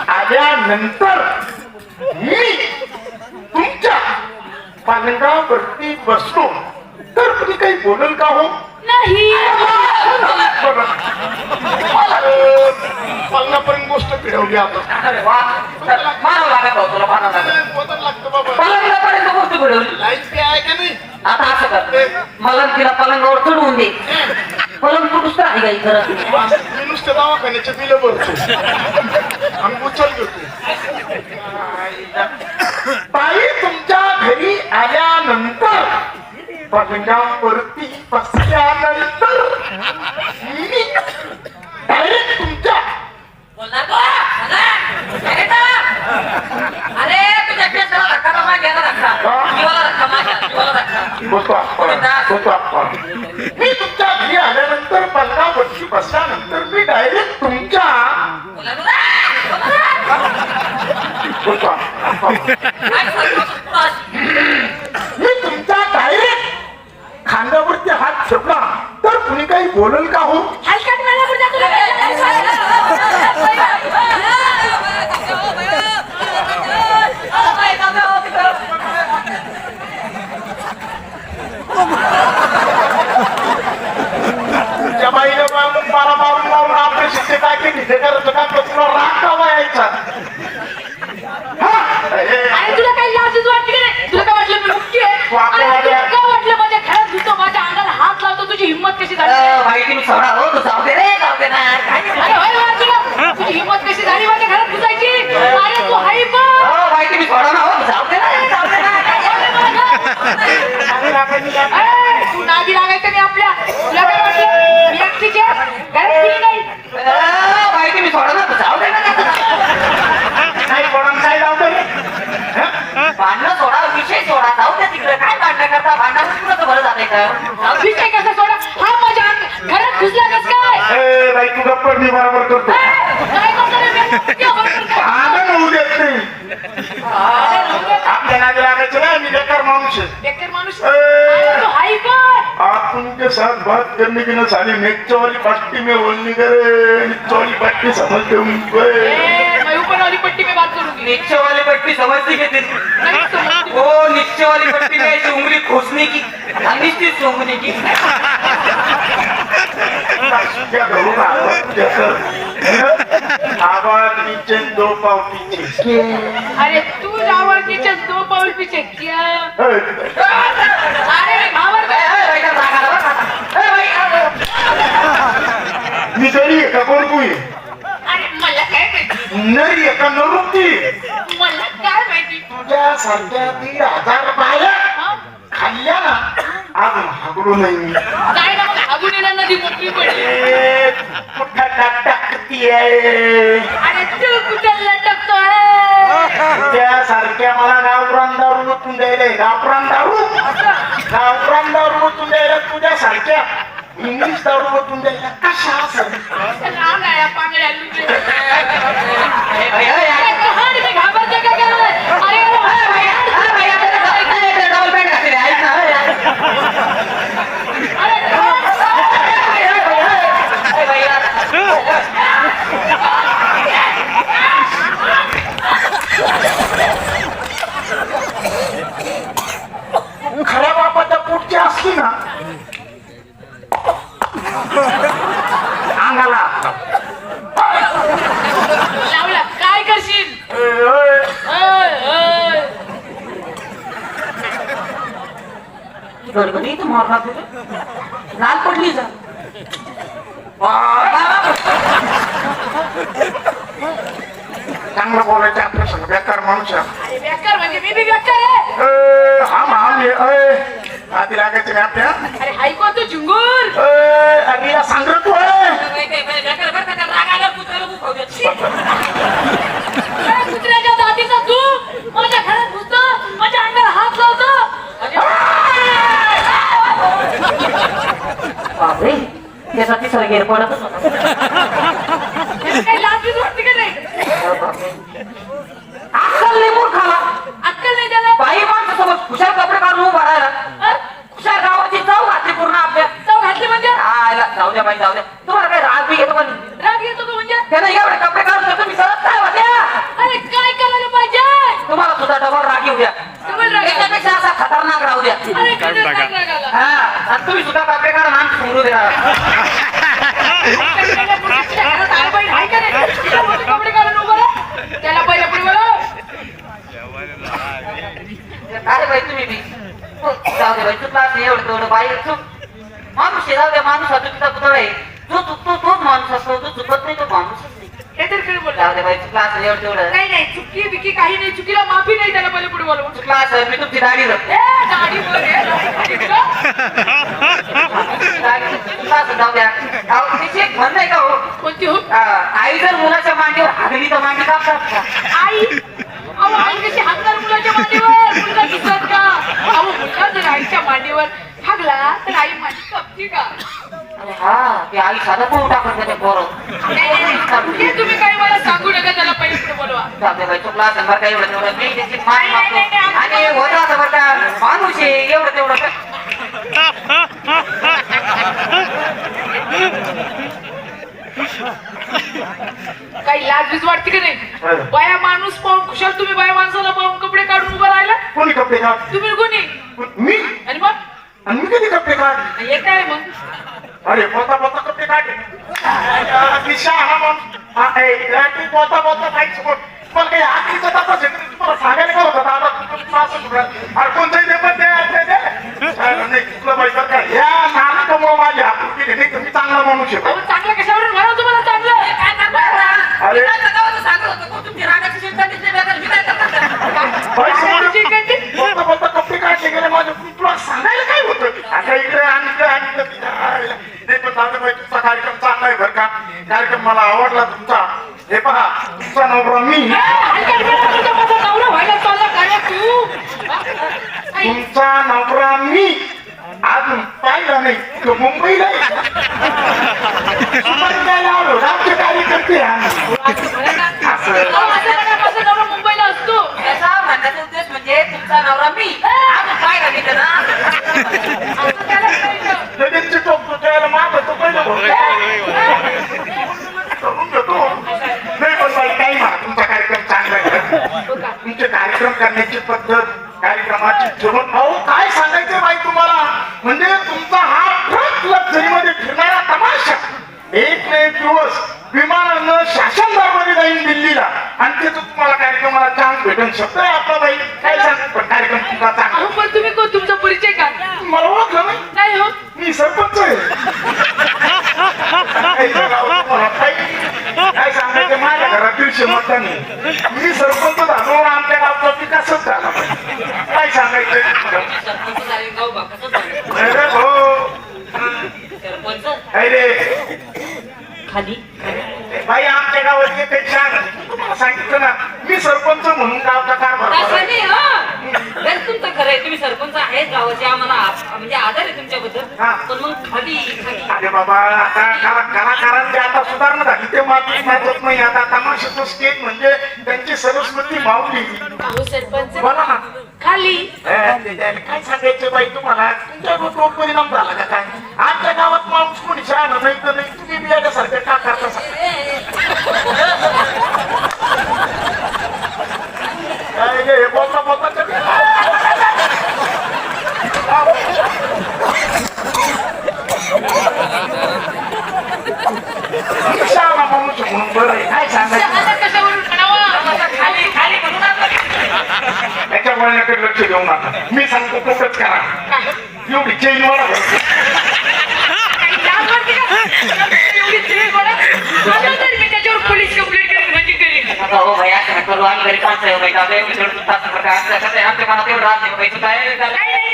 आल्यानंतर मी तुमच्या पालंगावरती बसलो तर तुम्ही काही बोलल का हो? नाही. पलंगापर्यंत गोष्ट फिरवली आपण. अरे वा, मारावं लागत होतं तुला, मारावं लागत. बदल लागतं बाबा. पलंगापर्यंत गोष्ट घडवली. लाईट ते आहे का नाही? आता असं कर, मला तिला पलंगावर चढवून दे. पलंग तुटूच आहे का इथं? मी नुसतं दवाखान्याचे बिल भरतो आणि उचल घेतो. ताई तुमच्या घरी आल्यानंतर पलंगावरती बसल्यानंतर मी डायरेक्ट तुमच्या बोलणार का? अरे तुझ्या केसाला धक्का तर मागे ना, धक्का जीवाला धक्का, माझ्या जीवाला धक्का. मी तुमच्या घरी आल्यानंतर पलंगावरती बसल्यानंतर मी डायरेक्ट तुमच्या मी तुमच्या डायरेक्ट खांद्यावरती हात ठेवला तर कुणी काही बोलल का हो? हलकट मला पुढे तुला तुमच्या बाईने मारा मारून आपले शिक्षे काय केली ते करत का तुला राग का यायचा? अरे तुला काही लाजच वाटली की नाही? तुला काय वाटलं मी मुक्ती आहे? वाकवा अरे तुला वाकवा. काय वाटलं माझ्या घरात घुसतो, माझ्या अंगाला हात लावतो, तुझी हिंमत कशी झाली? भाई तुम्ही सोडा हो, तू जाऊ दे रे, जाऊ दे ना. अरे होय बाजूला, तुझी हिंमत कशी झाली माझ्या घरात घुसायची? अरे तू हाय बघ. हो भाई तुम्ही सोडा ना, हो जाऊ दे ना, जाऊ दे ना. तू नादी लागायचं नाही आपल्या. तुला काय वाटलं मी एकटीची आहे? घरात कुणी नाही. भाई तुम्ही सोडा ना, जाऊ दे ना. नाही कोणाला काय लावतं रे? भांडणं सोडा, विषय सोडा, जाऊ द्या तिकडे. काय भांडणं करता? भांडण तुला बरं झालंय का? विषय कसा सोडा? हा माझ्या घरात घुसला कस काय? ए बाई तू गप्पा मी बरोबर करतो. काय करतो रे मी? ते बरोबर काय? आनंद होऊ देत नाही. आपल्या नादी लागायचं नाही, मी बेकार माणूस आहे. बेकार माणूस. अरे तू हाय बघ. आप उनके साथ बात करने की न साली नेक्चर वाली पट्टी में बोलनी करे, नीचे वाली पट्टी समझते उनको. मैं ऊपर वाली पट्टी में बात करूंगी. नीचे वाली पट्टी समझती है तेरी? नहीं समझती. वो नीचे वाली पट्टी में ऐसी उंगली खोसने की, अनिश्चित सूंघने की. क्या करूँ ना आवाज नीचे दो पाव पीछे. अरे तू लावल नीचे दो पाऊल पीछे क्या? अरे भावर मी तरी एका कोण कुई अरे मला काय माहिती? नरी एका नरुक्ती मला काय माहिती? तुझ्या सारख्या 1,000 बाया हा? खाल्ल्या ना अजून हागलो नाही मी. काय ना मग हागून येणार नदी मोकळी पडली. ए, कुठं टाकती आहे अरे तू कुठं लटकतोय? त्यासारख्या मला गावरान दारू ओतून द्यायला गावरान दारू ओतून द्यायला तुझ्यासारख्या इंग्लिश दारू ओतून द्यायला कशा असं राम आहे या पांगड्या लुटे. अरे भैया, अरे कहाणी मी घाबरते का काय? अरे डबल पॅन्ट घातलेली आहे, ऐक ना. खऱ्या बापाच्या पोटची असली ना अंगाला लावला काय करशील? गडबडी तर मारणार तुझं लाल पडली जा. चांगलं बोलायचं आपल्या संग बेकार माणूस आहे. अरे बेकार म्हणजे मी बी बेकार आहे. आधी लागायचं का आपल्या अरे हायको तू झुंगूर. अरे सांग तू कुत्र्याच्या जातीचा तू माझ्या घरात घुसतो, माझ्या अंगाला हात लावतो. बापरे, त्यासाठी सर गेर पडतच होता. काही लाजबीज वाटते का नाही? अक्कल नाही मूर्खाला. अक्कल नाही त्याला. बाई माणसासोबत खुशाल कपडे काढून उभा राहिला. खुशाल गावाची चव घातली पूर्ण आपल्या. चव घातली म्हणजे? जाऊ द्या बाई, जाऊ द्या. तुम्हाला काय राग बी घेतो पण राग येतो का म्हणजे? त्यानं एवढे कपडे काढून तुम्ही करत काय होत्या? द्या डबल राग आला. त्याच्यापेक्षा असा खतरनाक राहू द्या अरे किती राग आला. हा आणि तुम्ही सुद्धा कपडे काढा नाम समरू द्या कपडे काढून उभं राहा. त्याला पहिले पुढे बोलव. काय बाई तुम्ही बी जाऊ दे बाई चुकला असं एवढं तेवढं बाई चुक माणूस आहे, जाऊ द्या माणूस हा चुकीचा पुतळा आहे जो चुकतो तोच माणूस असतो जो चुकत नाही तो माणूसच नाही हे तर खरं बोलला. जाऊ दे बाई चुकला असं एवढं तेवढं नाही नाही चुकी बिकी काही नाही. चुकीला माफी नाही. त्याला पहिले पुढे बोलव. चुकला असं मी तुमची दाढी धरते ए, दाढी वर आहे, दाढी तुला. चुकला असं जाऊ द्या अहो, तिची एक म्हण नाही का हो कोणती हो? आई जर मुलाच्या मांडीवर हागली तर मांडी कापतात का आई अहो आई कशी हागणार मुलाच्या मांडीवर? मुलगा दिसत का? अहो मुलगा जर आईच्या मांडीवर हागला तर आई मांडी कापते का? अरे हा ते आई साधा पोहू टाकत त्याच्या पोरं हे तुम्ही काही मला सांगू नका. त्याला पहिले पुढे बोलवा. जाऊ दे बाई चुकला असं बरं का एवढं तेवढं मी त्याची मान नाही, नाही, नाही, मागतो नाही, आणि होतं असं बरं का माणूस आहे एवढं तेवढं काही लाज बीज वाटते की नाही? बाया माणूस पाहून खुशाल तुम्ही बाया माणसाला पाहून कपडे काढून उभं राहिला. कोणी कपडे काढ तुम्ही कोणी? मी आणि मग आणि मी कधी कपडे काढ हे काय मग? अरे पोता पोता कपडे काढले दिशा हा मग पोता पोता काहीच पण काही आखरीचा तपास आहे तुम्हाला सांगायला काय होतं दादा अरे कोणतंही दे पण नाही तुला पैसा काय या नाटकामुळे माझी हात केली नाही तर मी चांगला माणूस आहे अहो चांगलं कशावरून म्हणा तुम्हाला चांगलं? काय चांगलं? अरे तुमची रागाची चिंता दिसली बघा मी काय करणार तुमची इकडची? बोलता बोलता कपडे काढले गेले माझे तुला सांगायला काय होतं आता इकडे आणि नाही पण दादा भाई तुमचा कार्यक्रम चांगला आहे बरं का कार्यक्रम मला आवडला तुमचा हे पहा तुमचा नवरा मी नवरा व्हायला चालला काय तू? तुमचा नवरा मी अजून पाहिला नाही तो मुंबईला आलो राज्य कार्यकर्ते माझा नवरा मुंबईला असतो. त्याचा म्हणण्याचा उद्देश म्हणजे तुमचा नवरा मी आपण काय घालित ना असं त्याला कळलं. लगेच टोकतो त्याला मागं तो पहिलं करून घेतो नाही पण बाई काही म्हणा तुमचा कार्यक्रम चांगला आहे तुमचे कार्यक्रम करण्याची पद्धत कार्यक्रमाची जेवण भाऊ काय सांगायचं बाई तुम्हाला म्हणजे तुमचा हा ट्रक लक्झरीमध्ये फिरणारा तमाशा एक ना एक दिवस विमानानं शासन दरबारी जाईल दिल्लीला आणि तिथं तुम्हाला कार्यक्रमाला चान्स भेटेल शब्द आहे आपला बाई काय सांग पण कार्यक्रम तुमचा चांगला अहो पण तुम्ही कोण? तुमचा परिचय का? मला ओळखलं नाही नाही हो. मी सरपंच आहे काय सांगायचं माझ्या घरात 150 मतदान आहे मी सरपंच झालो आमच्या गावचा विकासच झाला काय सांगायचं सरपंच झाले गाव बा कसं झालं अरे भाऊ सरपंच अरे खाली बाई आमच्या गावात एक छान तुम्हाला सांगितलं ना मी सरपंच म्हणून गावचा कारभार तसं करतो. नाही हो तर तुमचं खरं आहे तुम्ही सरपंच आहेत गावाचे आम्हाला म्हणजे आदर आहे तुमच्याबद्दल हा. पण मग खाली अरे बाबा आता कलाकारांची आता सुधारणा झाली ते मात्र माहितच नाही आता तमाशाचं स्टेज म्हणजे त्यांची सरस्वती माऊली अहो सरपंच बोला ना खाली काय सांगायचं बाई तुम्हाला तुमच्या डोक्यावर परिणाम झाला का काय आमच्या गावात माणूस कोणी शहाणा नाही तर नाही तुम्ही बियाण्यासारखं का करता काय गे, हे बोलता बोलता शहाणा माणूस म्हणून बरं आहे काय सांगायचं शहाणा कशावरून म्हणावा? खाली खाली म्हणून त्याच्या वळणाकडे लक्ष देऊ नका मी सांगतो तसंच करा एवढी चेन मला काही लाज वाटते का? एवढी चेन गोळा? आता तरी मी त्याच्यावर पोलीस कंप्लेंट करेन म्हणजे करेन. आता हो भैया करू आम्ही घरी पाच आहे बाई दादा एवढं तास आमच्या मनात एवढं राहत नाही बाई तू काय नाही नाही